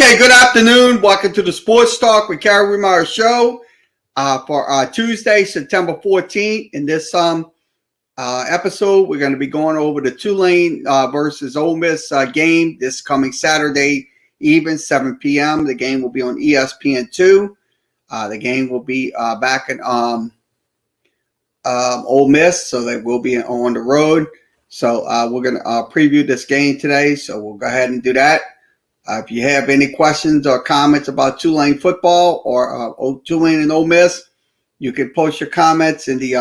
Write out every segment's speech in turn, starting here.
Okay, good afternoon. Welcome to the Sports Talk with Kerry Wehmeyer show for Tuesday, September 14th. In this episode, we're going to be going over the Tulane versus Ole Miss game this coming Saturday evening, 7 p.m. The game will be on ESPN2. The game will be back in Ole Miss, so they will be on the road. So we're going to preview this game today, so we'll go ahead and do that. If you have any questions or comments about Tulane football or Tulane and Ole Miss, you can post your comments in the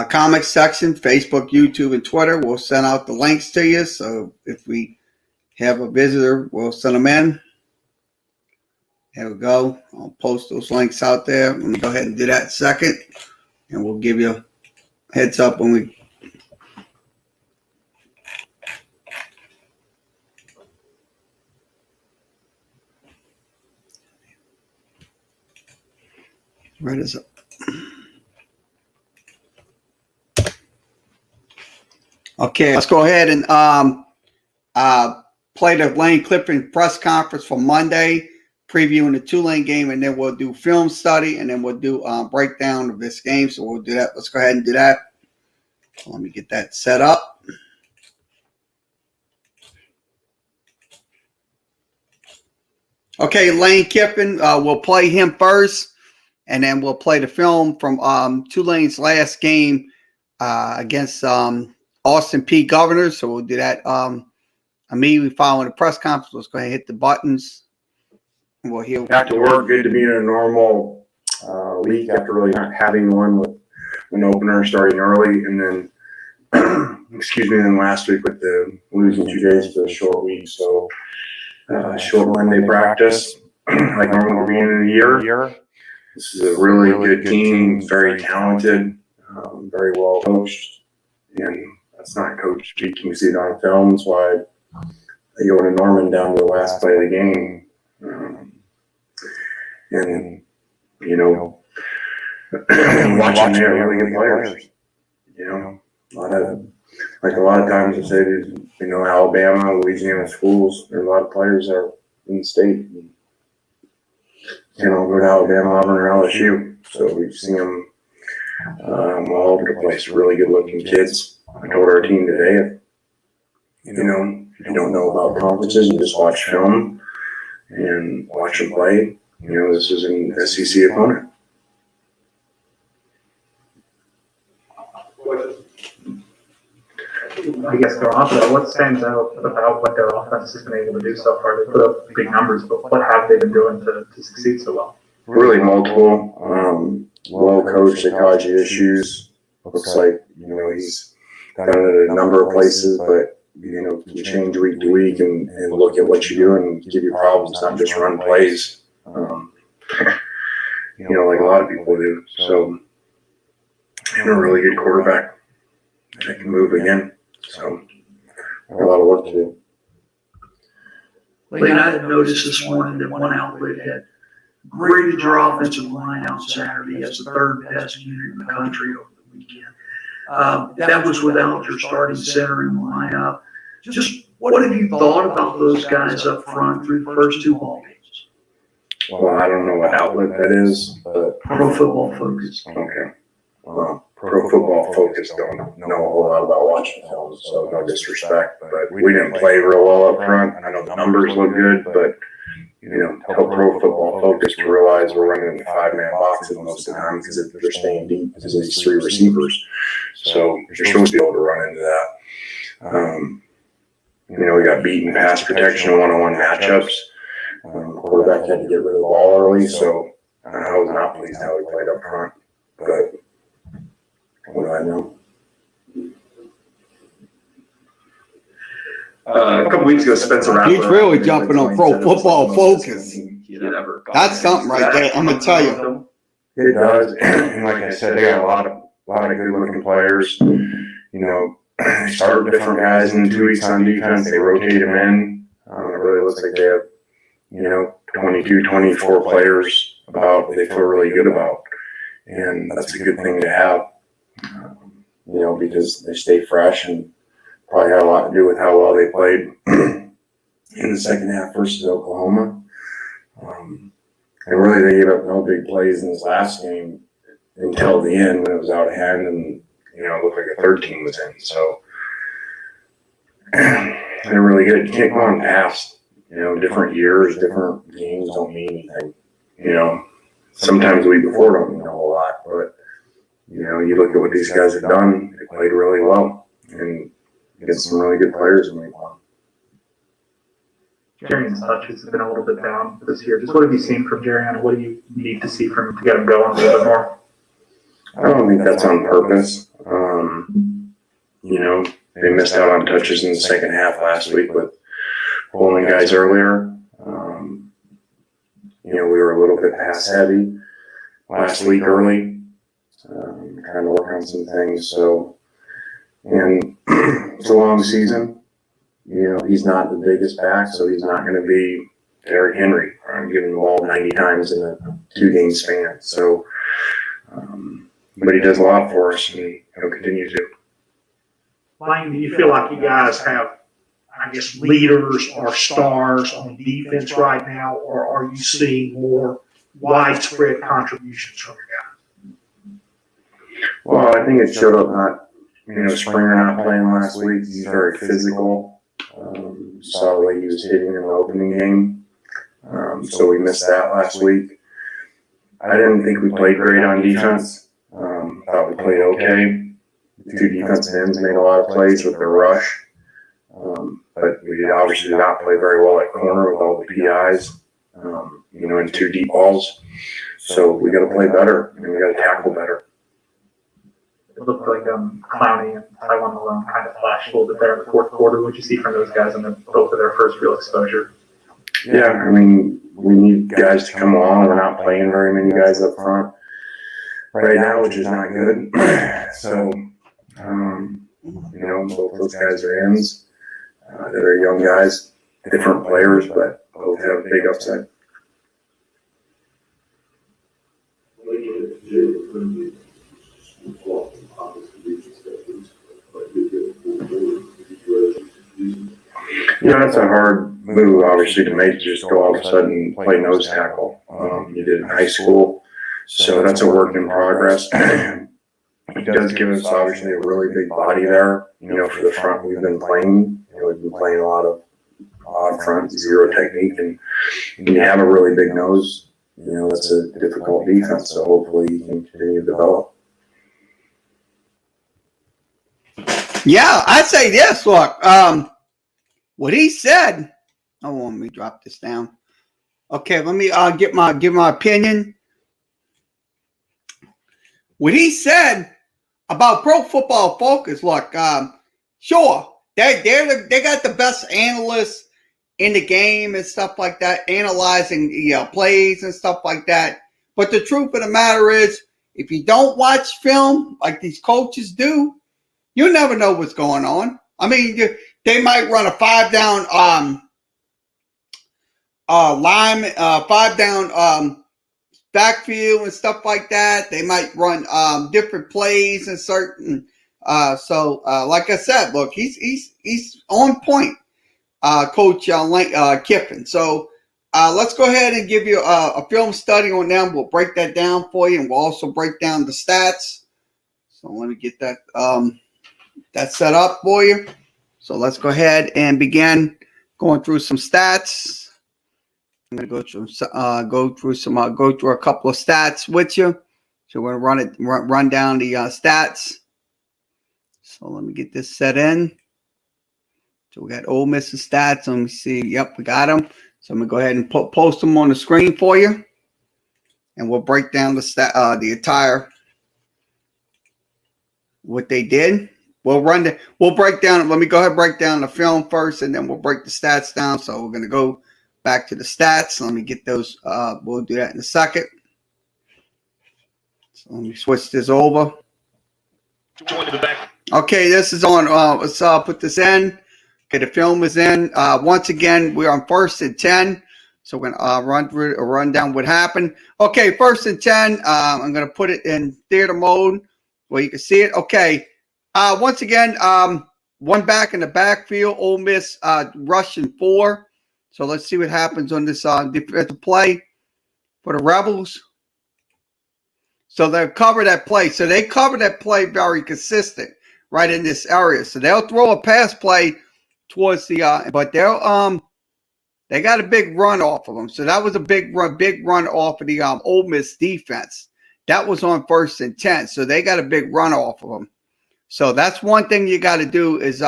comments section, Facebook, YouTube, and Twitter. We'll send out the links to you. So if we have a visitor, we'll send them in. There we go. I'll post those links out there. I'm going to go ahead and do that in a second, and we'll give you a heads up when we. Where is it? Okay, let's go ahead and play the Lane Clifton press conference for Monday, previewing the Tulane game, and then we'll do film study, and then we'll do breakdown of this game. So we'll do that. Let's go ahead and do that. Let me get that set up. Okay, Lane Kiffin, we'll play him first. And then we'll play the film from Tulane's last game against Austin P. Governors. So we'll do that immediately following the press conference. Let's go ahead and hit the buttons. And we'll hear. Back to work. Good to be in a normal week after really not having one with an opener starting early. And then, then last week with the losing 2 days to a short week. So short Monday practice like normal beginning of the year. This is a really good team, very talented, very well coached, and that's not coach speak. You see it on film. That's why they go to Norman down to the last play of the game, and watching them, they're really good players. A lot of times I say, Alabama, Louisiana schools, there are a lot of players that are in the state. Go to Alabama, Auburn, or LSU. So we've seen them all over the place. Really good-looking kids. I told our team today, if you don't know about conferences, you just watch film and watch them play. This is an SEC opponent. I guess they're off of that. What stands out about what their offense has been able to do so far? They put up big numbers, but what have they been doing to succeed so well? Really multiple, well coached. They cause you issues. Looks like he's done it at a number of places, but you change week to week and look at what you do and give you problems, not just run plays. Like a lot of people do. So, a really good quarterback that can move again. So, a lot of work to do. Lane, I had noticed this morning that one outlet had graded your offensive line out Saturday as the third best unit in the country over the weekend. That was without your starting center in the lineup. Just what have you thought about those guys up front through the first two ball games? Well, I don't know what outlet that is, but Pro Football Focus. Okay. Well, Pro Football Focus don't know a whole lot about watching film, so no disrespect, but we didn't play real well up front. I know the numbers look good, but tell Pro Football Focus to realize we're running 5-man boxes most of the time because they're staying deep because of these 3 receivers. So you're supposed to be able to run into that. We got beaten pass protection one-on-one matchups. Quarterback had to get rid of the ball early, so I was not pleased how we played up front. But what do I know? A couple weeks ago, Spencer Rattler. He's really jumping on Pro Football Focus. That's something right there. I'm gonna tell you. It does, and like I said, they got a lot of good-looking players. They start with different guys in 2 weeks on defense. They rotate them in. It really looks like they have, 22, 24 players they feel really good about, and that's a good thing to have. Because they stay fresh and probably had a lot to do with how well they played in the second half versus Oklahoma. And really, they gave up no big plays in this last game until the end when it was out of hand, and it looked like a third team was in. So they're really good. You can't go on past, different years, different games don't mean anything. Sometimes the week before don't mean a whole lot, but you look at what these guys have done. They played really well and get some really good players in week one. Jerry's touch has been a little bit down this year. Just what have you seen from Jerry, and what do you need to see from him to get him going a little bit more? I don't think that's on purpose. They missed out on touches in the second half last week with pulling guys earlier. We were a little bit pass heavy last week early, trying to work on some things. So, and it's a long season. He's not the biggest back, so he's not going to be Derrick Henry. I'm giving the ball 90 times in a 2-game span. So, but he does a lot for us, and he'll continue to. Lane, do you feel like you guys have, I guess, leaders or stars on defense right now, or are you seeing more widespread contributions from your guys? Well, I think it showed up not, Springer not playing last week. He's very physical. Saw the way he was hitting in the opening game. So we missed that last week. I didn't think we played great on defense. Thought we played okay. The two defensive ends made a lot of plays with their rush. But we obviously did not play very well at corner with all the PIs, and 2 deep balls. So we got to play better, and we got to tackle better. It looked like Clowney and Taiwan Malone kind of flashed a little bit there in the fourth quarter. What did you see from those guys in both of their first real exposure? Yeah, we need guys to come along. We're not playing very many guys up front right now, which is not good. So, both those guys are ends. They're young guys, different players, but both have big upside. That's a hard move, obviously, to make. Just go all of a sudden and play nose tackle. You did in high school, so that's a work in progress. It does give us, obviously, a really big body there. For the front, we've been playing. We've been playing a lot of odd front, zero technique, and when you have a really big nose, that's a difficult defense. So hopefully, you can continue to develop. Yeah, I'd say this. Look, what he said. Oh, let me drop this down. Okay, let me give my opinion. What he said about Pro Football Focus. Look, sure, they got the best analysts in the game and stuff like that, analyzing plays and stuff like that. But the truth of the matter is, if you don't watch film like these coaches do, you never know what's going on. They might run a 5-down lineman, 5-down backfield and stuff like that. They might run different plays and certain. Like I said, look, he's on point, Coach Kiffin. So let's go ahead and give you a film study on them. We'll break that down for you, and we'll also break down the stats. So let me get that set up for you. So let's go ahead and begin going through some stats. I'm going to go through a couple of stats with you. So we're going to run down the stats. So let me get this set in. So we got Ole Miss's stats. Let me see. Yep, we got them. So I'm going to go ahead and post them on the screen for you. And we'll break down the entire what they did. We'll break down. Let me go ahead and break down the film first, and then we'll break the stats down. So we're going to go back to the stats. Let me get those. We'll do that in a second. So let me switch this over. Okay, this is on. Let's put this in. Okay, the film is in. Once again, we're on 1st and 10. So we're going to run down what happened. Okay, 1st and 10. I'm going to put it in theater mode where you can see it. Okay. Once again, one back in the backfield. Ole Miss rushing 4. So let's see what happens on this defensive play for the Rebels. So they'll cover that play. So they cover that play very consistent right in this area. So they'll throw a pass play towards the but they got a big run off of them. So that was a big run off of the Ole Miss defense. That was on 1st and 10. So they got a big run off of them. So that's one thing you got to do is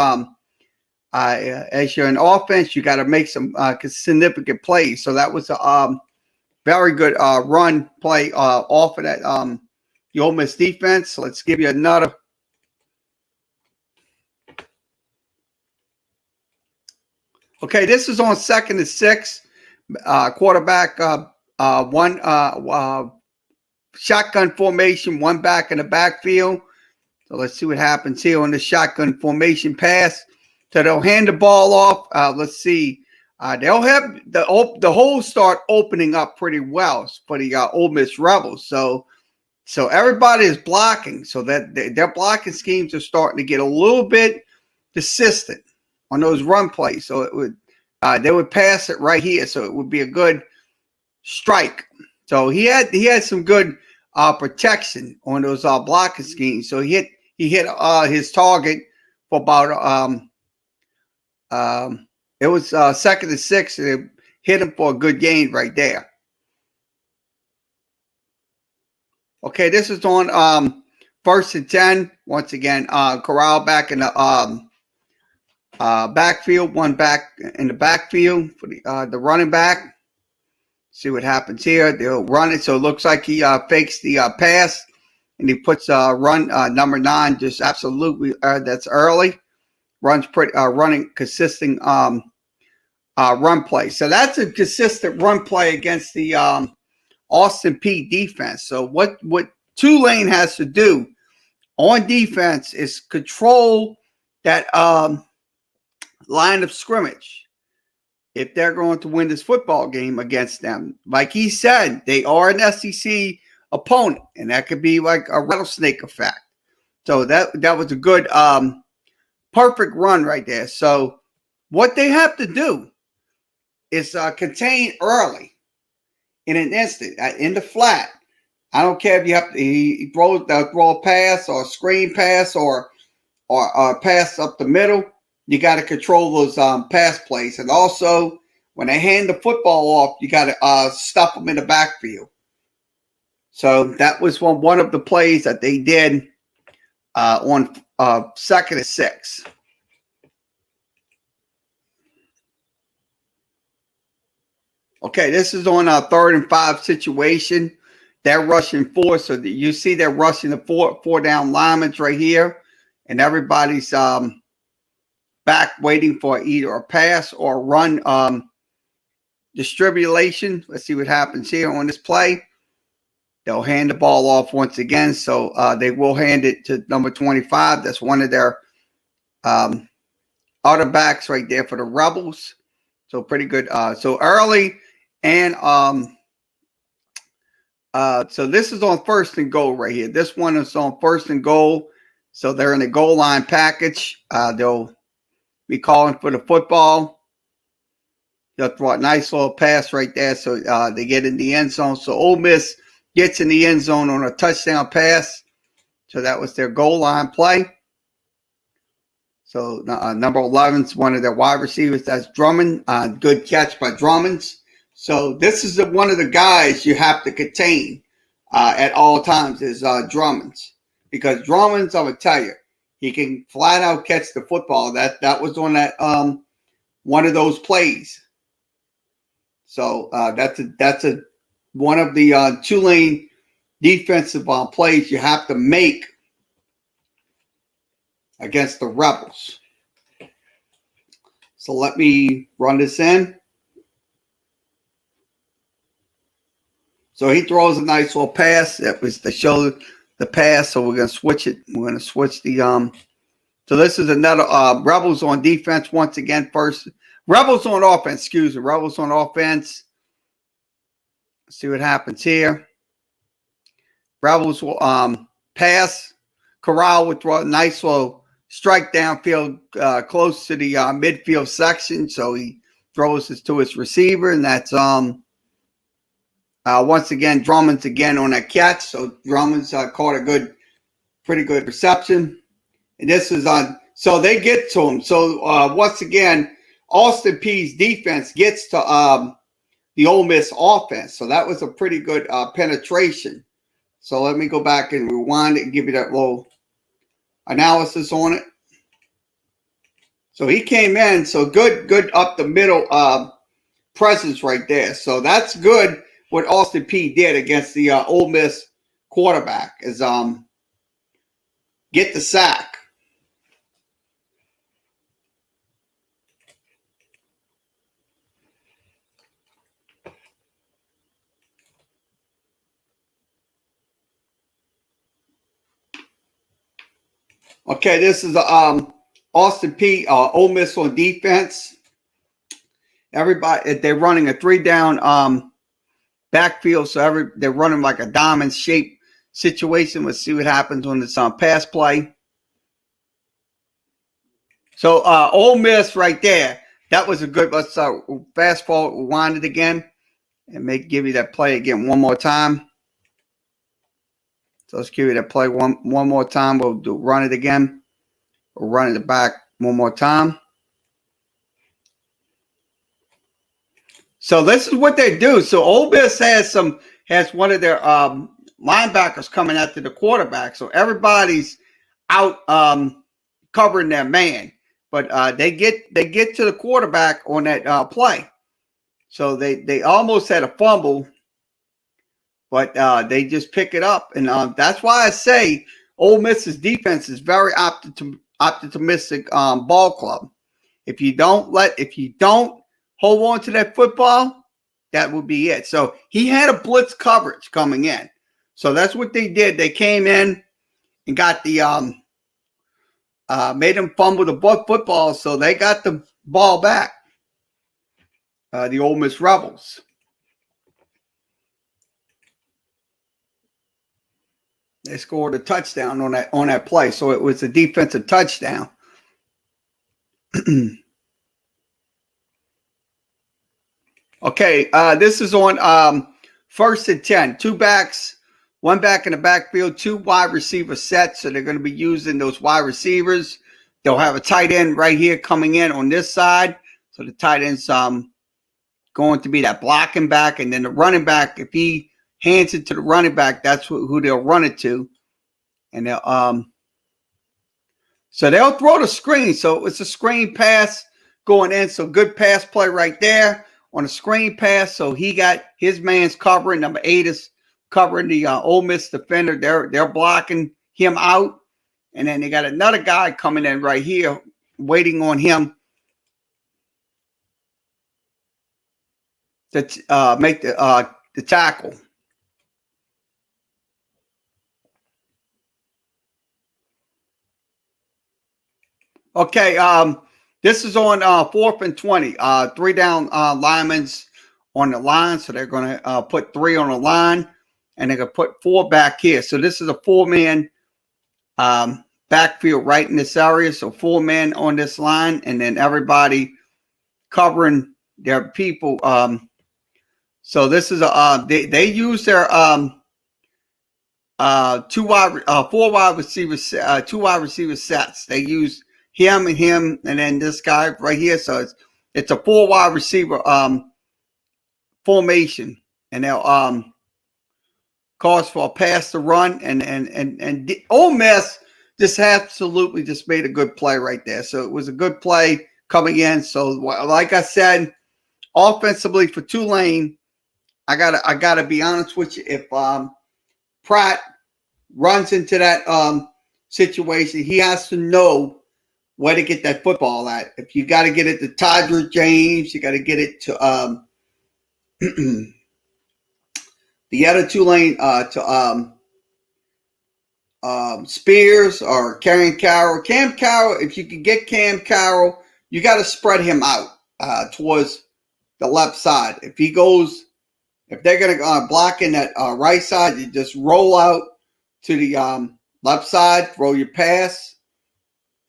as you're in offense, you got to make some significant plays. So that was a very good run play off of that the Ole Miss defense. So let's give you another. Okay, this is on 2nd and 6. Quarterback one shotgun formation, one back in the backfield. So let's see what happens here on the shotgun formation pass. So they'll hand the ball off. Let's see. They'll have the holes start opening up pretty well for the Ole Miss Rebels. So everybody is blocking. So that their blocking schemes are starting to get a little bit consistent on those run plays. So it would they would pass it right here. So it would be a good strike. So he had some good protection on those blocking schemes. So he hit his target for about it was 2nd and 6, and it hit him for a good gain right there. Okay, this is on 1st and 10. Once again, Corral back in the backfield, one back in the backfield for the running back. See what happens here. They'll run it. So it looks like he fakes the pass, and he puts run number 9 just absolutely that's early. Runs pretty running consistent run play. So that's a consistent run play against the Austin Peay defense. So what Tulane has to do on defense is control that line of scrimmage if they're going to win this football game against them. Like he said, they are an SEC opponent, and that could be like a rattlesnake effect. So that was a good perfect run right there. So what they have to do is contain early in an instant in the flat. I don't care if you have to throw a pass or a screen pass or pass up the middle. You got to control those pass plays. And also, when they hand the football off, you got to stuff them in the backfield. So that was one of the plays that they did on 2nd and 6. Okay, this is on a 3rd and 5 situation. They're rushing 4, so you see they're rushing the four down linemen right here, and everybody's back waiting for either a pass or a run distribution. Let's see what happens here on this play. They'll hand the ball off once again, so they will hand it to number 25. That's one of their other backs right there for the Rebels. So pretty good. So early. And so this is on 1st and goal right here. This one is on 1st and goal. So they're in the goal line package. They'll be calling for the football. They'll throw a nice little pass right there. So they get in the end zone. So Ole Miss gets in the end zone on a touchdown pass. So that was their goal line play. So number 11 is one of their wide receivers. That's Drummond. Good catch by Drummond. So this is one of the guys you have to contain at all times is Drummond. Because Drummond, I'm going to tell you, he can flat out catch the football. That was on that one of those plays. So that's one of the Tulane defensive plays you have to make against the Rebels. So let me run this in. So he throws a nice little pass. That was to show the pass. So we're going to switch it. We're going to switch the so this is another Rebels on defense once again. First Rebels on offense. Excuse me. Rebels on offense. Let's see what happens here. Rebels will pass. Corral would throw a nice little strike downfield close to the midfield section. So he throws this to his receiver, and that's once again Drummond's again on that catch. So Drummond's caught a pretty good reception, and this is on. So they get to him. So once again, Austin Peay's defense gets to the Ole Miss offense. So that was a pretty good penetration. So let me go back and rewind it and give you that little analysis on it. So he came in. So good up the middle presence right there. So that's good what Austin Peay did against the Ole Miss quarterback is get the sack. Okay, this is Austin Peay, Ole Miss on defense. Everybody, they're running a 3-down backfield, so they're running like a diamond shape situation. Let's see what happens on this pass play. So Ole Miss right there, that was a good. Let's fast forward, rewind it again, and give you that play again one more time. So let's give you that play one more time. We'll run it again. We'll run it back one more time. So this is what they do. So Ole Miss has one of their linebackers coming after the quarterback. So everybody's out covering their man, but they get to the quarterback on that play. So they almost had a fumble. But they just pick it up, and that's why I say Ole Miss's defense is very optimistic ball club. If you don't hold on to that football, that would be it. So he had a blitz coverage coming in, so that's what they did. They came in and got the made him fumble the football, so they got the ball back. The Ole Miss Rebels. They scored a touchdown on that play, so it was a defensive touchdown. Okay, this is on 1st and 10. 2 backs, 1 back in the backfield, 2 wide receiver sets. So they're going to be using those wide receivers. They'll have a tight end right here coming in on this side. So the tight end's going to be that blocking back, and then the running back, if he hands it to the running back, that's who they'll run it to. And they'll so they'll throw the screen. So it's a screen pass going in. So good pass play right there on a screen pass. So he got his man's covering. Number 8 is covering the Ole Miss defender. They're blocking him out. And then they got another guy coming in right here, waiting on him to make the tackle. Okay, this is on 4th and 20. 3 down linemen on the line, so they're going to put 3 on the line, and they're going to put 4 back here. So this is a 4-man backfield right in this area. So 4 men on this line, and then everybody covering their people. So this is they use their 4 wide receivers, 2 wide receiver sets. They use him, and then this guy right here. So it's a 4 wide receiver formation, and they'll cause for a pass to run, and Ole Miss just absolutely just made a good play right there. So it was a good play coming in. So like I said, offensively for Tulane, I gotta be honest with you. If Pratt runs into that situation, he has to know where to get that football at. If you got to get it to Todrick James, you got to get it to the other Tulane to Spears or Cam Carroll. Cam Carroll, if you can get Cam Carroll, you got to spread him out towards the left side. If they're going to block in that right side, you just roll out to the left side, throw your pass,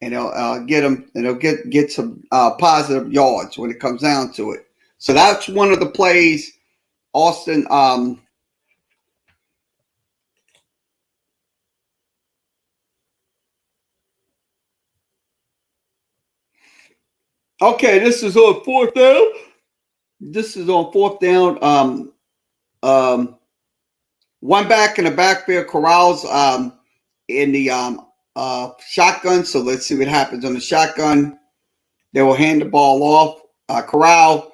and it'll get them, and it'll get some positive yards when it comes down to it. So that's one of the plays Austin. Okay, this is on fourth down. This is on fourth down. One back in the backfield, Corral's in the shotgun. So let's see what happens on the shotgun. They will hand the ball off. Corral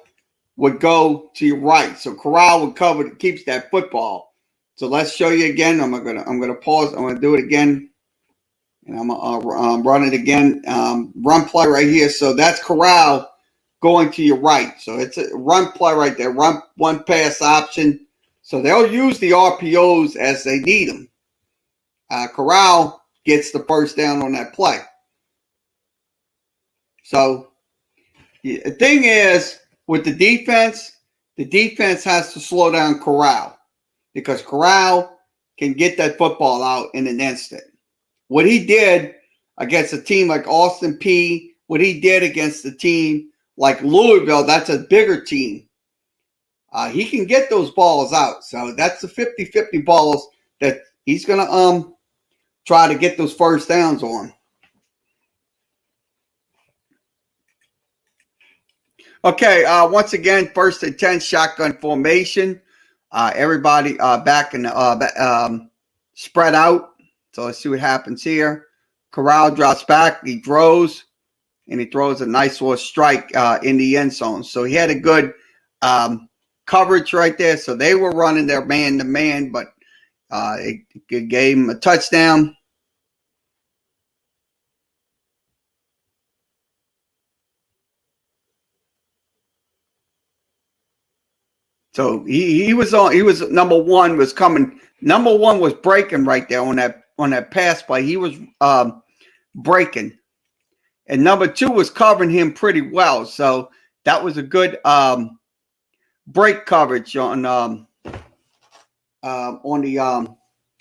would go to your right. So Corral would cover, keeps that football. So let's show you again. I'm gonna pause. I'm gonna do it again, and I'm gonna run it again. Run play right here. So that's Corral going to your right. So it's a run play right there. Run one pass option. So they'll use the RPOs as they need them. Corral gets the first down on that play. So the thing is, with the defense has to slow down Corral because Corral can get that football out in an instant. What he did against a team like Austin P, what he did against a team like Louisville, that's a bigger team. He can get those balls out. So that's the 50-50 balls that he's going to try to get those first downs on. Okay, once again, 1st and 10 shotgun formation. Everybody back in the spread out. So let's see what happens here. Corral drops back. He throws, and he throws a nice little strike in the end zone. So he had a good coverage right there. So they were running their man-to-man, but it gave him a touchdown. So he was number one was coming. Number one was breaking right there on that pass play. He was breaking. And number two was covering him pretty well. So that was a good break coverage on the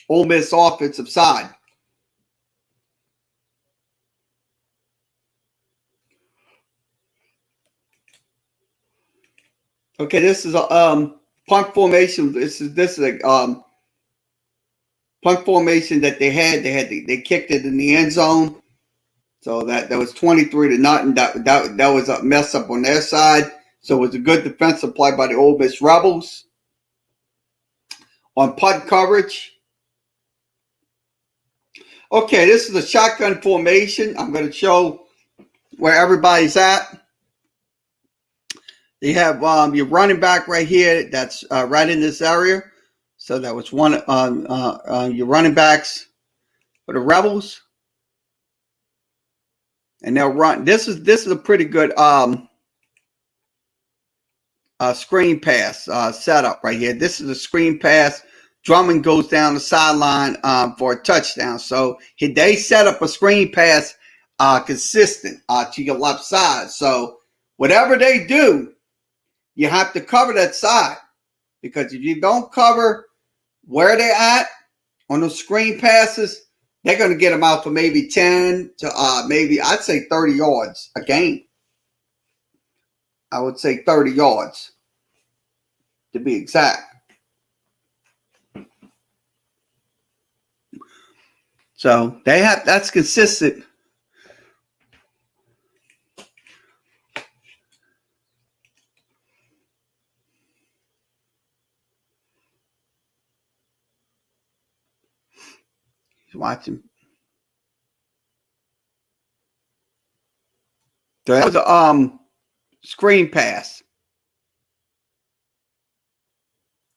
Ole Miss offensive side. Okay, this is a punt formation. This is a punt formation that they had. They kicked it in the end zone. So that was 23-0. That was a mess up on their side. So it was a good defensive play by the Ole Miss Rebels. On punt coverage. Okay, this is a shotgun formation. I'm going to show where everybody's at. You have your running back right here. That's right in this area. So that was one your running backs for the Rebels. And they'll run. This is a pretty good screen pass setup right here. This is a screen pass. Drummond goes down the sideline for a touchdown. So they set up a screen pass consistent to your left side. So whatever they do, you have to cover that side. Because if you don't cover where they're at on those screen passes, they're going to get them out for maybe 10 to maybe, I'd say 30 yards a game. I would say 30 yards to be exact. So that's consistent. He's watching. So that was a screen pass.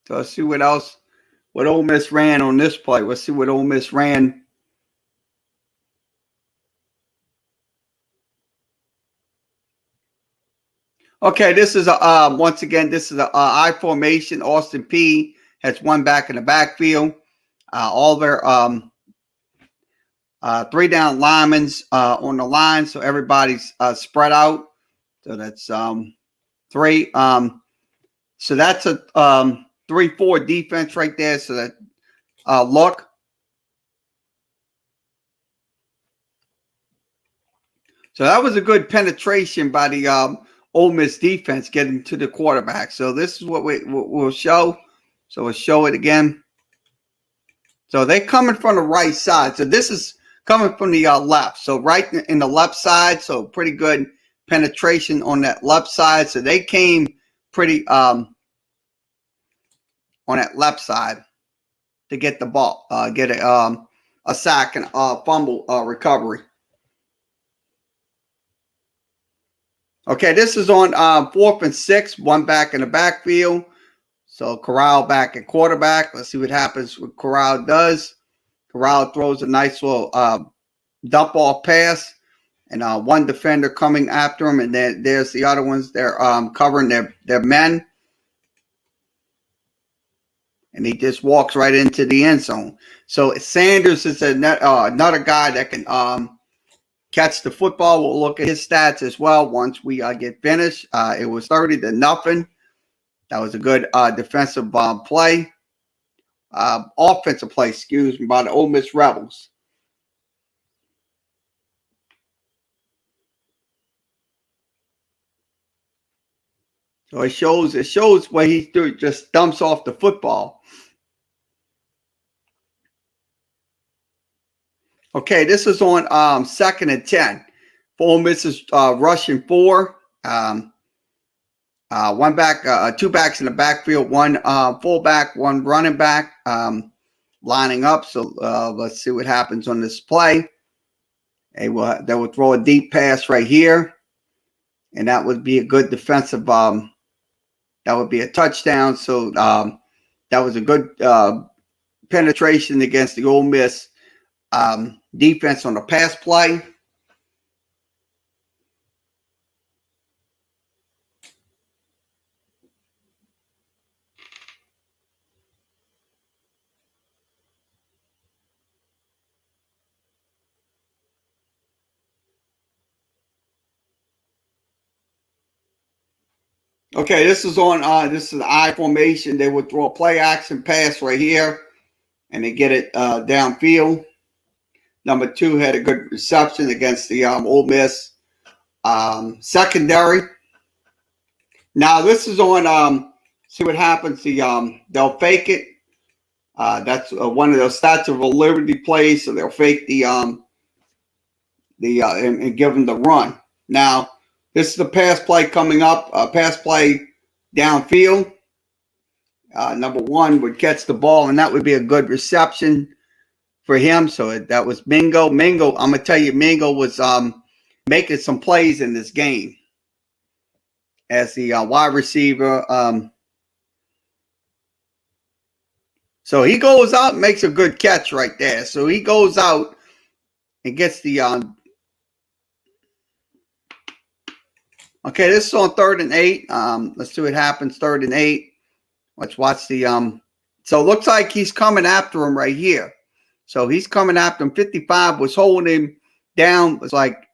So let's see what else, what Ole Miss ran on this play. Let's see what Ole Miss ran. Okay, this is a once again, this is a I formation. Austin P has one back in the backfield. All their 3 down linemen on the line, so everybody's spread out. So that's 3. So that's a 3-4 defense right there. So that look. So that was a good penetration by the Ole Miss defense getting to the quarterback. So this is what we'll show. So we'll show it again. So they're coming from the right side. So this is coming from the left. So right in the left side. So pretty good penetration on that left side. So they came pretty on that left side to get the ball, get a sack and a fumble recovery. Okay, this is on 4th and 6, one back in the backfield. So Corral back at quarterback. Let's see what happens. What Corral does. Corral throws a nice little dump off pass, and one defender coming after him, and then there's the other ones. They're covering their men, and he just walks right into the end zone. So Sanders is another guy that can catch the football. We'll look at his stats as well once we get finished. It was 30-0. That was a good defensive play. Offensive play, excuse me, by the Ole Miss Rebels. So it shows what he's doing, just dumps off the football. Okay, this is on 2nd and 10. Ole Miss is rushing 4. One back, 2 backs in the backfield, one fullback, one running back lining up. So let's see what happens on this play. They will throw a deep pass right here, and that would be a good defensive. That would be a touchdown. So that was a good penetration against the Ole Miss defense on the pass play. Okay, this is on this is the I formation. They would throw a play action pass right here, and they get it downfield. Number 2 had a good reception against the Ole Miss secondary. Now this is on see what happens. They'll fake it. That's one of those Statue of Liberty plays. So they'll fake and give them the run. Now this is the pass play coming up. Pass play downfield. Number 1 would catch the ball, and that would be a good reception for him. So that was Mingo. Mingo, I'm gonna tell you, Mingo was making some plays in this game as the wide receiver. So he goes out and makes a good catch right there. So he goes out and gets the okay, this is on 3rd and 8. Let's see what happens. 3rd and 8. Let's watch the so it looks like he's coming after him right here. So he's coming after him. 55 was holding him down. It was like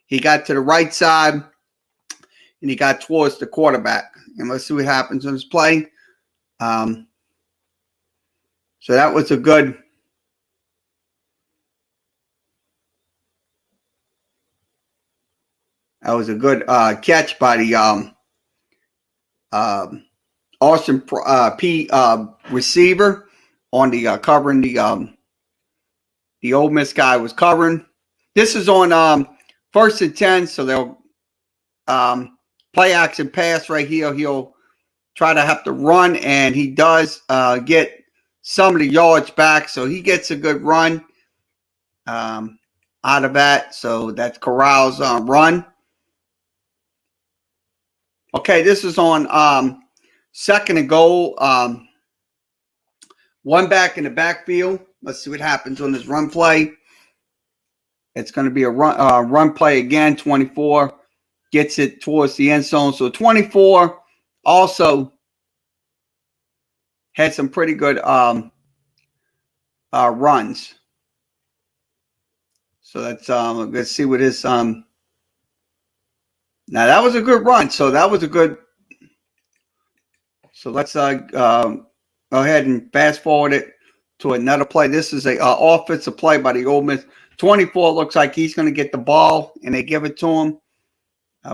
he got to the right side and he got towards the quarterback. And let's see what happens on this play. So that was a good. That was a good catch by the Austin P receiver on the covering the Ole Miss guy was covering. This is on 1st and 10, so they'll play action pass right here. He'll try to have to run, and he does get some of the yards back, so he gets a good run out of that. So that's Corral's run. Okay, this is on 2nd and goal. One back in the backfield. Let's see what happens on this run play. It's going to be a run play again. 24 gets it towards the end zone. So 24 also had some pretty good runs. So that's let's see what his now that was a good run. So that was a good. So let's go ahead and fast forward it. to another play. This is a offensive play by the Ole Miss. 24 looks like he's going to get the ball, and they give it to him.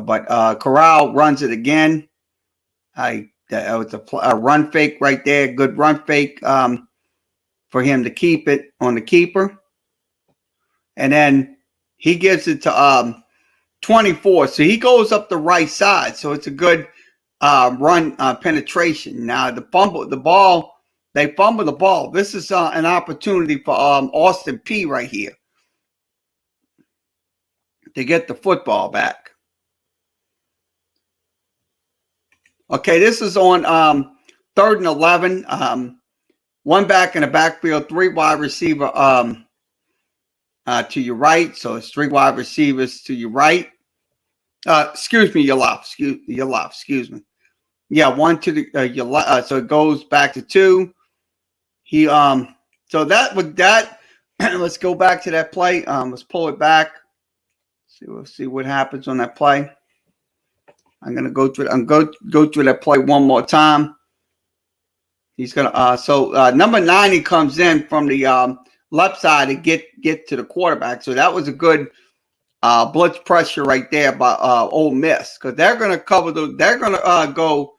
But Corral runs it again. That was a run fake right there. Good run fake for him to keep it on the keeper. And then he gives it to 24. So he goes up the right side. So it's a good run penetration. Now they fumble the ball. This is an opportunity for Austin P right here to get the football back. Okay, this is on 3rd and 11. One back in the backfield, 3 wide receiver to your right. So it's 3 wide receivers to your right. Excuse me, your left. Excuse me. Yeah, 1 to the your left. So it goes back to 2. He so that with that, let's go back to that play. Let's pull it back. We'll see what happens on that play. I'm gonna go through. Go through that play one more time. He's gonna. Number 90 comes in from the left side to get to the quarterback. So that was a good blitz pressure right there by Ole Miss, because they're gonna cover the. They're gonna go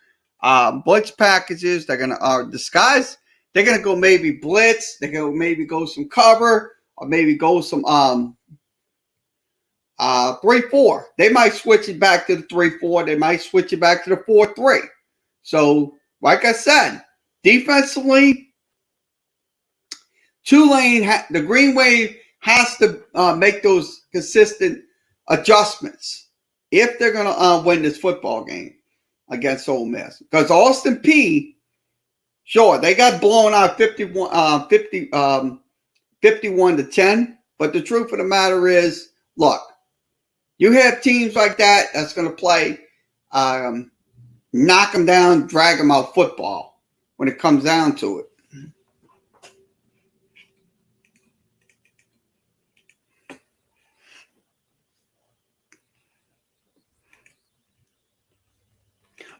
blitz packages. They're gonna disguise. They're gonna go maybe blitz. They're gonna maybe go some cover, or maybe go some 3-4. They might switch it back to the 3-4. They might switch it back to the 4-3. So, like I said, defensively, Tulane, the Green Wave has to make those consistent adjustments if they're going to win this football game against Ole Miss. Because Austin P, sure, they got blown out 51 to 10. But the truth of the matter is, look, you have teams like that that's going to play knock them down, drag them out football when it comes down to it.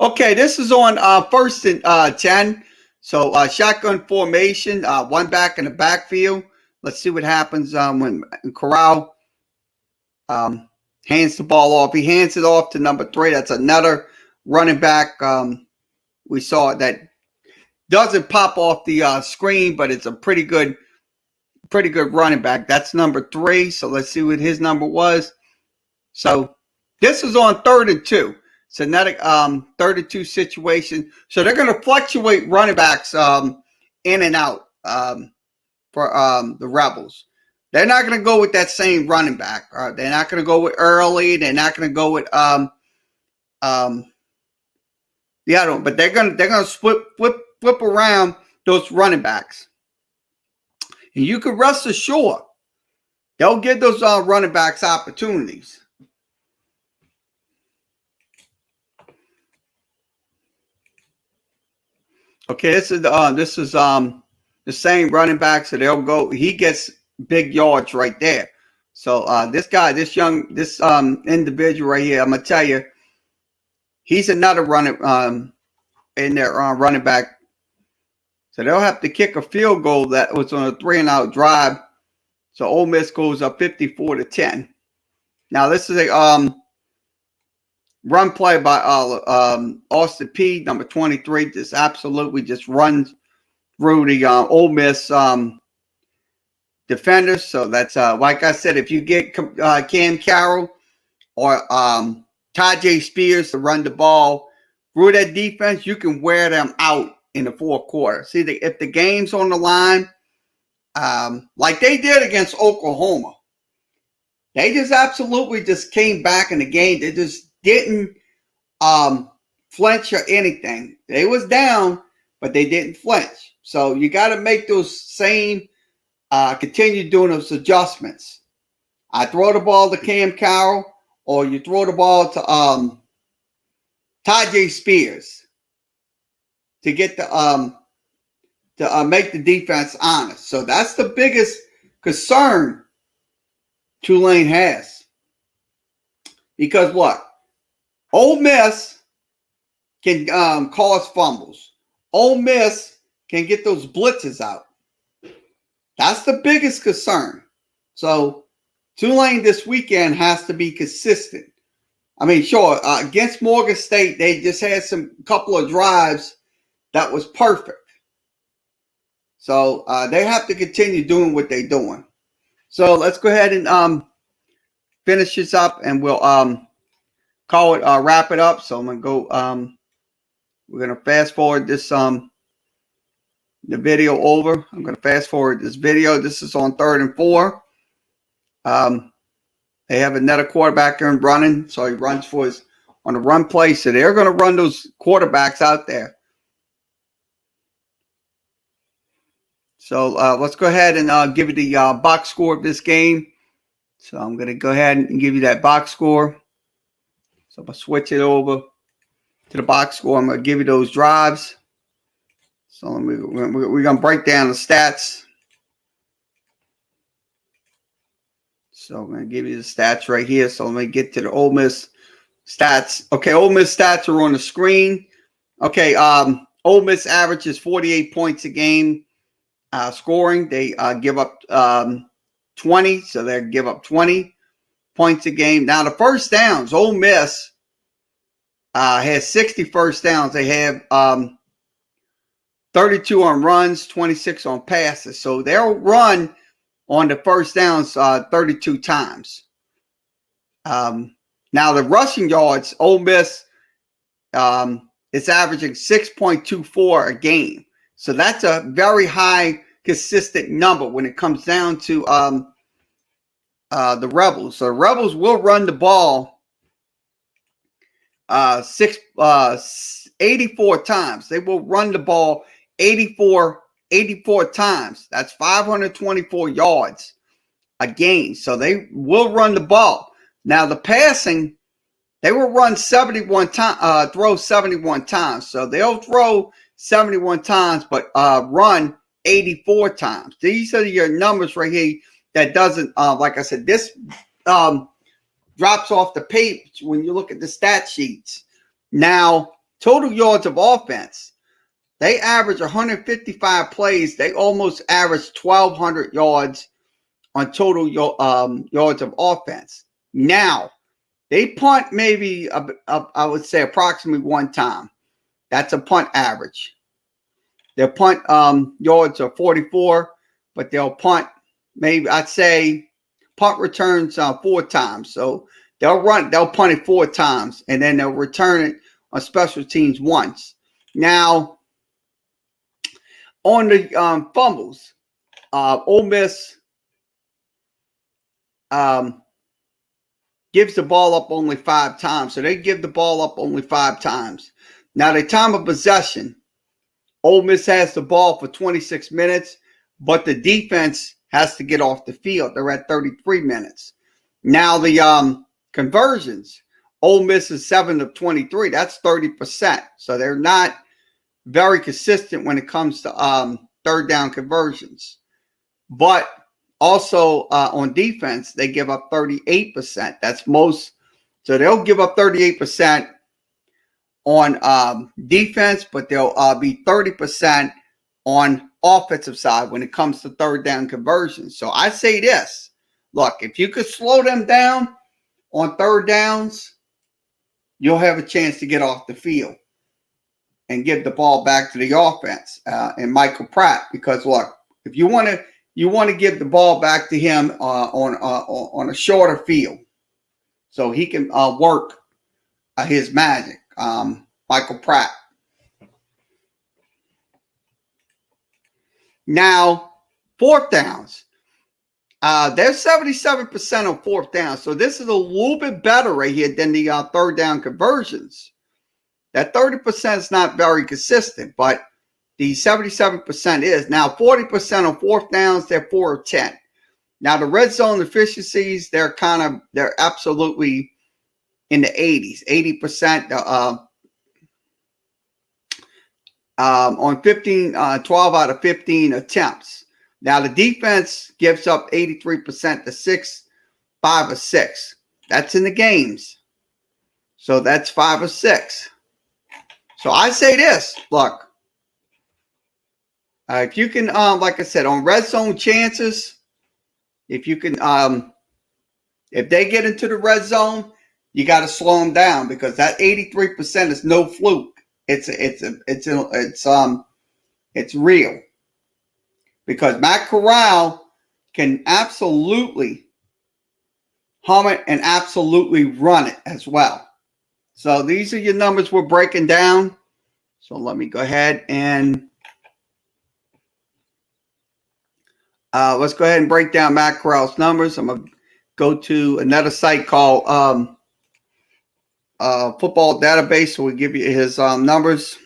Okay, this is on 1st and 10. So shotgun formation, 1 back in the backfield. Let's see what happens when Corral hands the ball off. He hands it off to number 3. That's another running back. We saw that doesn't pop off the screen, but it's a pretty good running back. That's number 3. So let's see what his number was. So this is on 3rd and 2. It's another 3rd and 2 situation. So they're going to fluctuate running backs in and out for the Rebels. They're not going to go with that same running back. They're not going to go with Early. They're not going to go with the other one. But they're going to flip around those running backs, and you can rest assured they'll give those running backs opportunities. Okay, this is the same running back, so they'll go. He gets big yards right there. So this individual right here, I'm gonna tell you, he's another running in their running back. So they'll have to kick a field goal that was on a 3-and-out drive. So Ole Miss goes up 54 to 10. Now this is a run play by Austin P, number 23. Just absolutely just runs through the Ole Miss defenders. So that's like I said, if you get Cam Carroll or Tajay Spears to run the ball through that defense, you can wear them out in the 4th quarter. See, if the game's on the line, like they did against Oklahoma, they just absolutely just came back in the game. They just didn't flinch or anything. They was down, but they didn't flinch. So you got to make those same continue doing those adjustments. I throw the ball to Cam Carroll, or you throw the ball to Tajay Spears to get the to make the defense honest. So that's the biggest concern Tulane has. Because what? Ole Miss can cause fumbles. Ole Miss can get those blitzes out. That's the biggest concern. So Tulane this weekend has to be consistent. I mean, sure, against Morgan State, they just had some couple of drives that was perfect. So they have to continue doing what they're doing. So let's go ahead and finish this up, and we'll call it wrap it up. So I'm gonna go. We're gonna fast forward this the video over. I'm gonna fast forward this video. This is on 3rd and 4. They have another quarterback there running, so he runs for his on the run play. So they're gonna run those quarterbacks out there. So let's go ahead and give you the box score of this game. So I'm going to go ahead and give you that box score. So I'm going to switch it over to the box score. I'm going to give you those drives. So we're going to break down the stats. So I'm going to give you the stats right here. So let me get to the Ole Miss stats. Okay, Ole Miss stats are on the screen. Okay, Ole Miss averages 48 points a game. Scoring, they give up 20, so they give up 20 points a game. Now, the first downs, Ole Miss has 60 first downs. They have 32 on runs, 26 on passes. So they'll run on the first downs 32 times. Now, the rushing yards, Ole Miss is averaging 6.24 a game. So that's a very high consistent number when it comes down to the Rebels. So the Rebels will run the ball 84 times. They will run the ball 84 times. That's 524 yards a game. So they will run the ball. Now the passing, they will run 71 times, throw 71 times. So they'll throw 71 times, but run 84 times. These are your numbers right here. That doesn't, like I said, this drops off the page when you look at the stat sheets. Now, total yards of offense, they average 155 plays. They almost average 1,200 yards on total yards of offense. Now, they punt maybe, I would say, approximately one time. That's a punt average. Their punt yards are 44, but they'll punt maybe, I'd say, punt returns 4 times. So they'll punt it 4 times, and then they'll return it on special teams once. Now, on the fumbles, Ole Miss gives the ball up only 5 times. So they give the ball up only 5 times. Now, the time of possession, Ole Miss has the ball for 26 minutes, but the defense has to get off the field. They're at 33 minutes. Now, the conversions, Ole Miss is 7 of 23. That's 30%. So they're not very consistent when it comes to third down conversions. But also on defense, they give up 38%. That's most. So they'll give up 38% on defense, but they'll be 30% on offensive side when it comes to third down conversions. So I say this, look, if you could slow them down on third downs, you'll have a chance to get off the field and give the ball back to the offense and Michael Pratt. Because look, if you want to give the ball back to him on a shorter field, so he can work his magic. Michael Pratt. Now, fourth downs. They're 77% on fourth down. So this is a little bit better right here than the third down conversions. That 30% is not very consistent, but the 77% is. Now, 40% on fourth downs, they're 4 of 10. Now, the red zone efficiencies, they're absolutely in the 80s, 80%. On 12 out of 15 attempts. Now, the defense gives up 83% to 5 of 6. That's in the games. So that's 5 of 6. So I say this, look, If you can, like I said, on red zone chances, if you can, if they get into the red zone, you got to slow them down because that 83% is no fluke. It's real because Matt Corral can absolutely hum it and absolutely run it as well. So these are your numbers we're breaking down. So let me go ahead and let's go ahead and break down Matt Corral's numbers. I'm going to go to another site called Football Database, so we give you his numbers.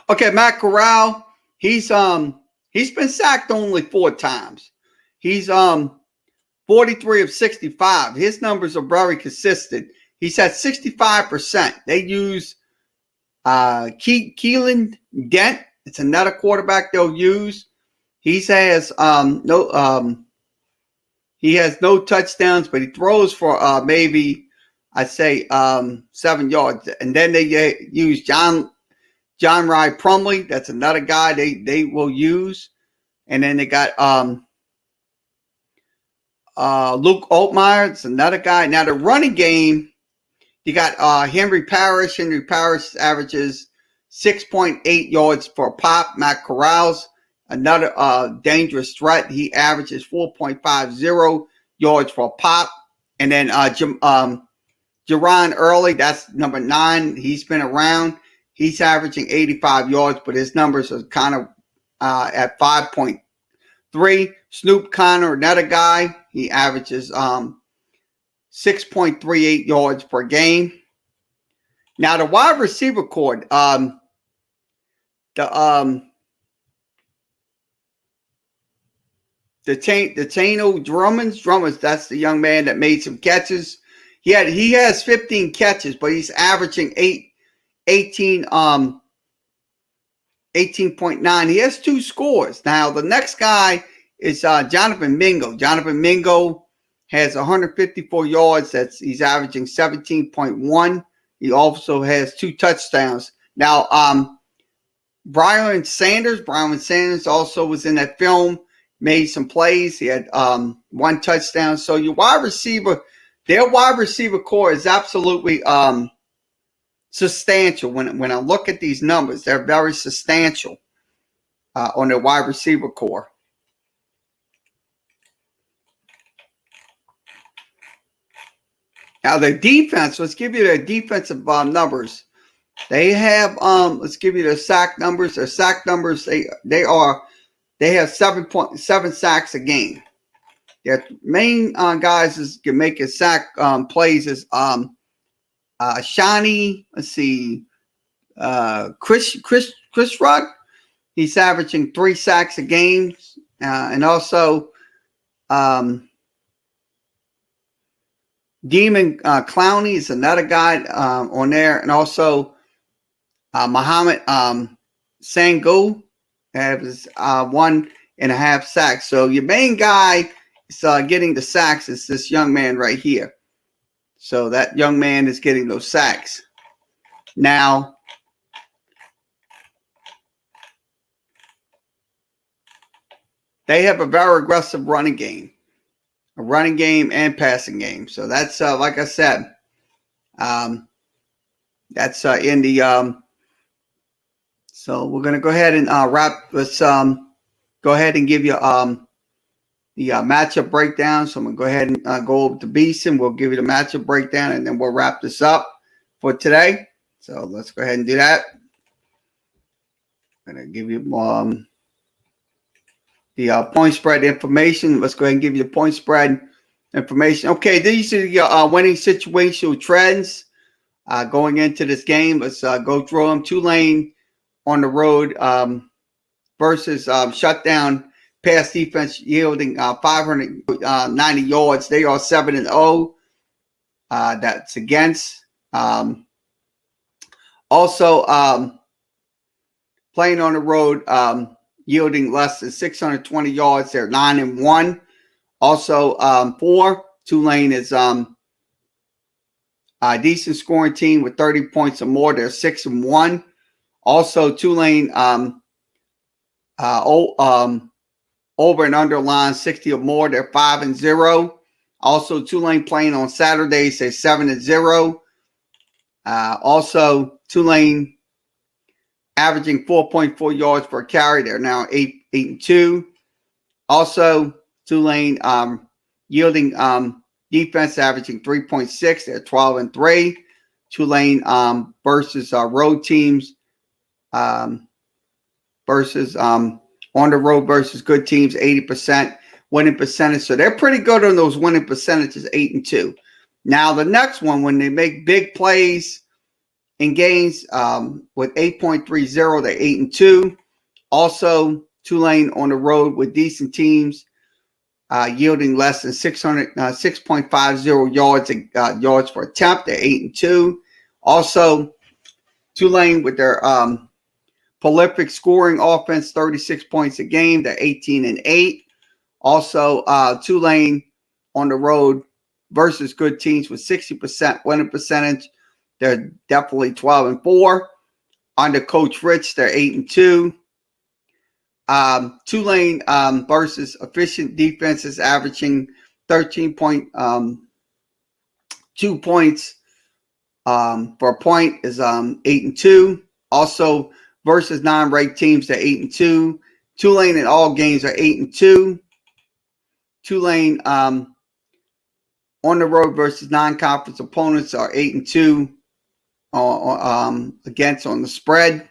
Okay, Matt Corral, he's been sacked only 4 times. He's 43 of 65. His numbers are very consistent. He's at 65%. They use Keelan Dent. It's another quarterback they'll use. He has no touchdowns, but he throws for maybe I'd say 7 yards. And then they use John Rye Plumlee. That's another guy they will use. And then they got Luke Altmaier. It's another guy. Now the running game, you got Henry Parrish. Henry Parrish averages 6.8 yards per pop. Matt Corral's another dangerous threat. He averages 4.50 yards per pop. And then Jerron Early, that's number 9. He's been around. He's averaging 85 yards, but his numbers are kind of at 5.3. Snoop Connor, another guy, he averages 6.38 yards per game. Now the wide receiver core, the Tano Drummond, that's the young man that made some catches. He has 15 catches, but he's averaging 18.9. He has 2 scores. Now the next guy is Jonathan Mingo. Jonathan Mingo has 154 yards. He's averaging 17.1. He also has 2 touchdowns. Now Brian Sanders also was in that film, made some plays. He had 1 touchdown. So their wide receiver core is absolutely substantial. When I look at these numbers, they're very substantial on their wide receiver core. Now their defense, let's give you their defensive numbers. They have let's give you their sack numbers. Their sack numbers, they have 7.7 sacks a game. Their main guys is can make a sack plays is Shawnee, let's see, Chris Rudd. He's averaging 3 sacks a game, and also Demon Clowney is another guy on there, and also Muhammad Sango has 1.5 sacks. So your main guy is getting the sacks is this young man right here. So that young man is getting those sacks. Now, they have a very aggressive running game. A running game and passing game. So that's like I said, that's in the so we're gonna go ahead and wrap. Let's go ahead and give you the matchup breakdown. So I'm gonna go ahead and go over to Beeson. We'll give you the matchup breakdown, and then we'll wrap this up for today. So let's go ahead and do that. I'm gonna give you the point spread information. Let's go ahead and give you the point spread information. Okay, these are your winning situational trends going into this game. Let's go through them. Tulane on the road versus shutdown pass defense yielding 590 yards. They are 7-0. That's against. Also, playing on the road, yielding less than 620 yards. They're 9-1. Also, for Tulane is Decent scoring team with 30 points or more. They're 6-1. Also, Tulane over and under line 60 or more. They're 5-0. Also, Tulane playing on Saturdays. They're 7-0. Also, Tulane averaging 4.4 yards per carry. They're now 8-2. Also, Tulane yielding defense averaging 3.6. They're 12-3. Tulane versus road teams versus on the road versus good teams, 80% winning percentage. So they're pretty good on those winning percentages, 8-2. Now the next one, when they make big plays in games with 8.30, they're 8-2. Also, Tulane on the road with decent teams, yielding less than 6.50 yards per attempt. They're 8-2. Also, Tulane with their prolific scoring offense, 36 points a game. They're 18-8. Also, Tulane on the road versus good teams with 60% winning percentage. They're definitely 12-4. Under Coach Rich, they're 8-2. Tulane versus efficient defenses, averaging 13.2 points per point, is 8-2. Also, versus non-ranked teams, they're 8-2. Tulane in all games are 8-2. Tulane on the road versus non-conference opponents are 8-2 against on the spread.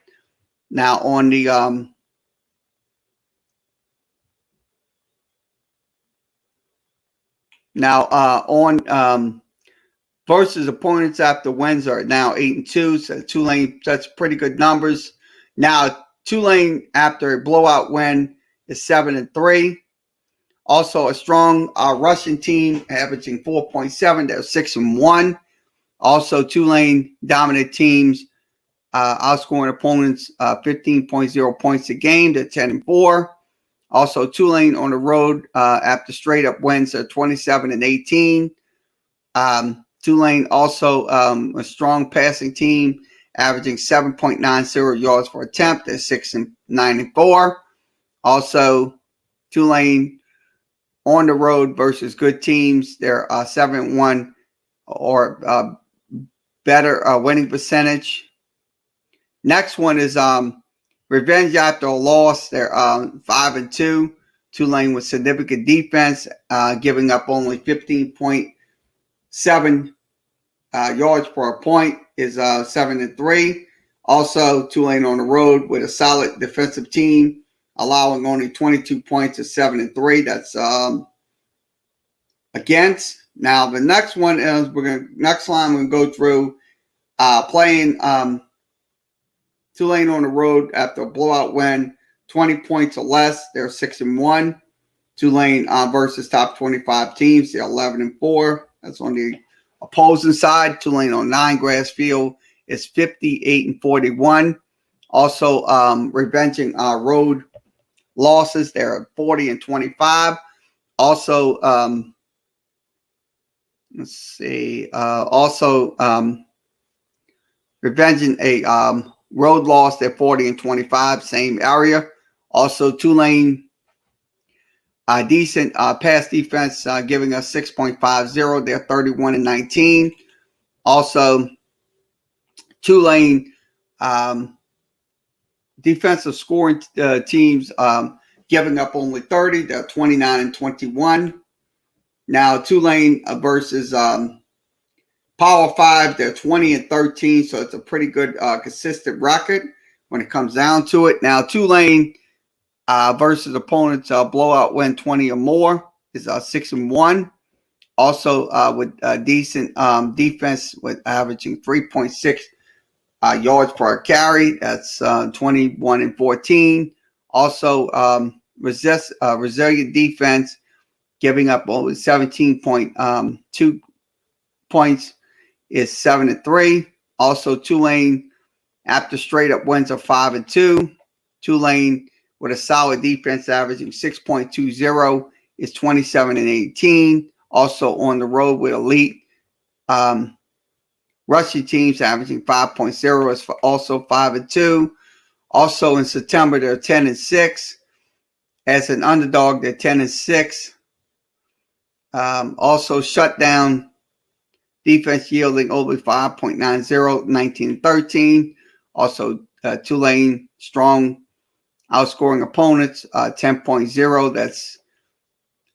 Now on the versus opponents after wins are now 8-2. So Tulane, that's pretty good numbers. Now Tulane after a blowout win is 7-3. Also a strong rushing team, averaging 4.7. They're 6-1. Also Tulane dominant teams, outscoring opponents 15.0 points a game. They're 10-4. Also Tulane on the road after straight up wins are 27-18. Tulane also a strong passing team, averaging 7.90 yards per attempt. They're 6-9-4. Also, Tulane on the road versus good teams, they're 7-1 or better winning percentage. Next one is revenge after a loss. They're 5-2. Tulane with significant defense, giving up only 15.7 yards per point, is 7-3. Also, Tulane on the road with a solid defensive team, allowing only 22 points, is 7-3. That's against. Now the next one is we're gonna go through playing Tulane on the road after a blowout win, 20 points or less. They're 6-1. Tulane versus top 25 teams, they're 11-4. That's on the opposing side. Tulane on 9 grass field is 58-41. Also, revenging road losses, they're 40-25. Also, let's see. Also, revenging a road loss, they're 40-25, same area. Also, Tulane, decent pass defense, giving us 6.50. They're 31-19. Also, Tulane defensive scoring teams giving up only 30. They're 29-21. Now Tulane versus Power 5, they're 20-13. So it's a pretty good consistent record when it comes down to it. Now Tulane versus opponents blowout win 20 or more is 6-1. Also with decent defense with averaging 3.6 yards per carry. That's 21-14. Also resilient defense, giving up only 17.2 points, is 7-3. Also Tulane after straight up wins are 5-2. Tulane with a solid defense averaging 6.20 is 27-18. Also on the road with elite rushing teams, averaging 5.0. Is also 5-2. Also in September, they're 10-6. As an underdog, they're 10-6. Also shutdown defense yielding over 5.90, 19-13. Also Tulane strong outscoring opponents, 10.0. That's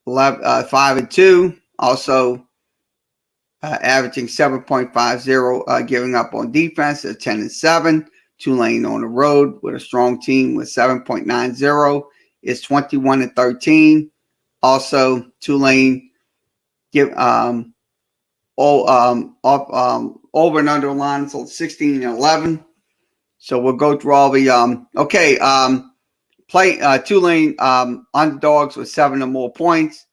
5-2. Also averaging 7.50, giving up on defense at 10-7. Tulane on the road with a strong team with 7.90 is 21-13. Also Tulane give over and under lines on 16-11. So we'll go through all the Tulane underdogs with 7 or more points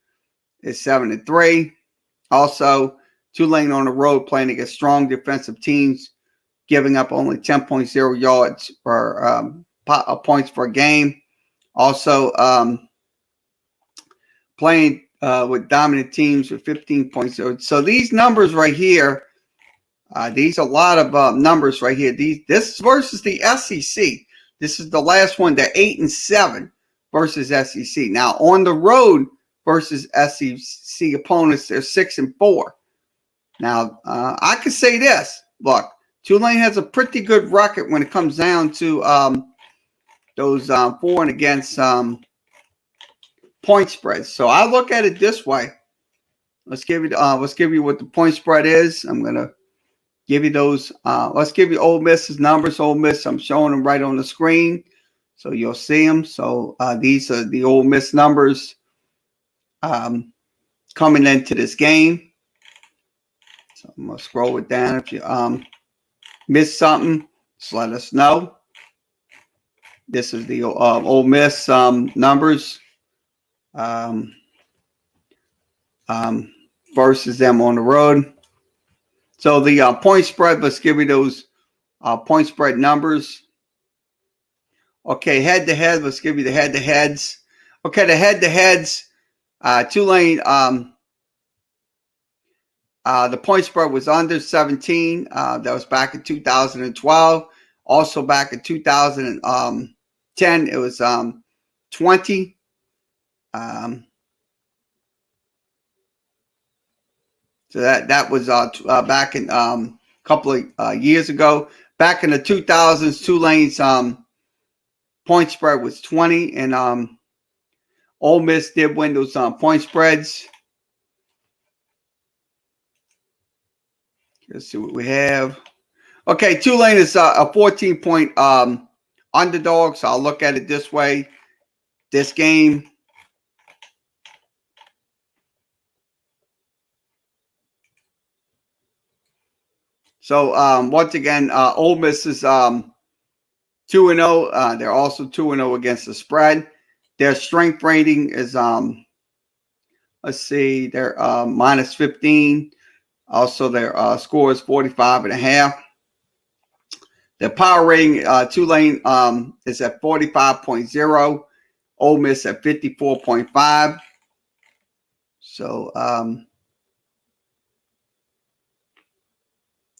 is 7-3. Also, Tulane on the road playing against strong defensive teams, giving up only 10.0 yards per points per game. Also, playing with dominant teams with 15.0. So these numbers right here, these are a lot of numbers right here. This versus the SEC. This is the last one. They're 8-7 versus SEC. Now on the road versus SEC opponents, they're 6-4. Now I could say this. Look, Tulane has a pretty good record when it comes down to those for and against point spreads. So I look at it this way. Let's give you what the point spread is. I'm gonna give you those. Let's give you Ole Miss's numbers. Ole Miss, I'm showing them right on the screen, so you'll see them. So these are the Ole Miss numbers coming into this game. So I'm gonna scroll it down. If you missed something, just let us know. This is the Ole Miss numbers versus them on the road. So the point spread, let's give you those point spread numbers. Okay, head-to-head, let's give you the head-to-heads. Okay, the head-to-heads, Tulane, the point spread was under 17. That was back in 2012. Also back in 2010, it was 20. So that was back in a couple of years ago. Back in the 2000s, Tulane's point spread was 20, and Ole Miss did win those point spreads. Let's see what we have. Okay, Tulane is a 14-point underdog, so I'll look at it this way. This game. So once again, Ole Miss is 2-0. They're also 2-0 against the spread. Their strength rating is let's see, they're minus 15. Also, their score is 45.5. Their power rating, Tulane is at 45.0. Ole Miss at 54.5. So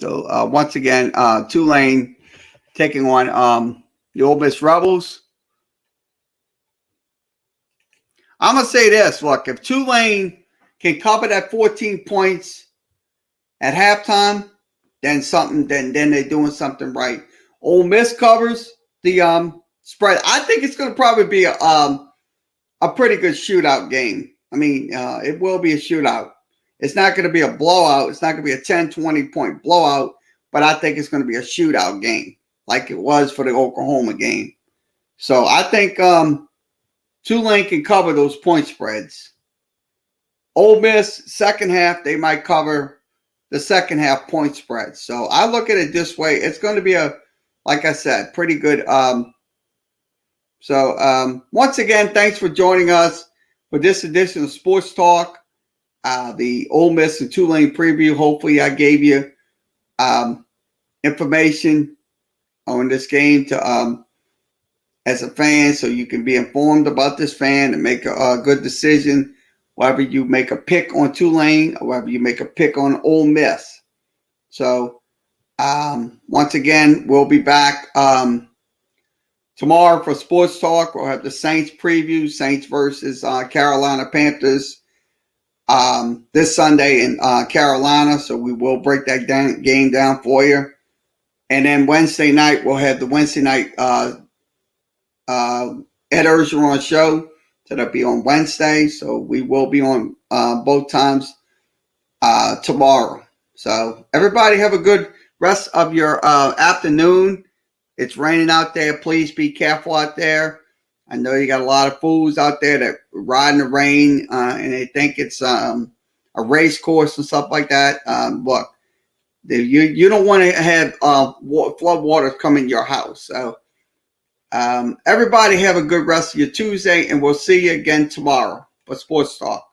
once again, Tulane taking on the Ole Miss Rebels. I'm going to say this. Look, if Tulane can cover that 14 points at halftime, then they're doing something right. Ole Miss covers the spread. I think it's going to probably be a pretty good shootout game. I mean, it will be a shootout. It's not going to be a blowout. It's not going to be a 10, 20-point blowout, but I think it's going to be a shootout game like it was for the Oklahoma game. So I think Tulane can cover those point spreads. Ole Miss, second half, they might cover the second half point spread. So I look at it this way. It's going to be like I said, pretty good. Once again, thanks for joining us for this edition of Sports Talk. The Ole Miss and Tulane preview. Hopefully I gave you information on this game to as a fan, so you can be informed about this fan and make a good decision, whether you make a pick on Tulane or whether you make a pick on Ole Miss. So Once again, we'll be back tomorrow for Sports Talk. We'll have the Saints preview, Saints versus Carolina Panthers this Sunday in Carolina. So we will break that game down for you. And then Wednesday night, we'll have the Wednesday night Ed Ergeron show. So that'll be on Wednesday. So we will be on both times tomorrow. So everybody have a good rest of your afternoon. It's raining out there. Please be careful out there. I know you got a lot of fools out there that ride in the rain and they think it's a race course and stuff like that. Look, you don't want to have flood waters come in your house. So everybody have a good rest of your Tuesday, and we'll see you again tomorrow for Sports Talk.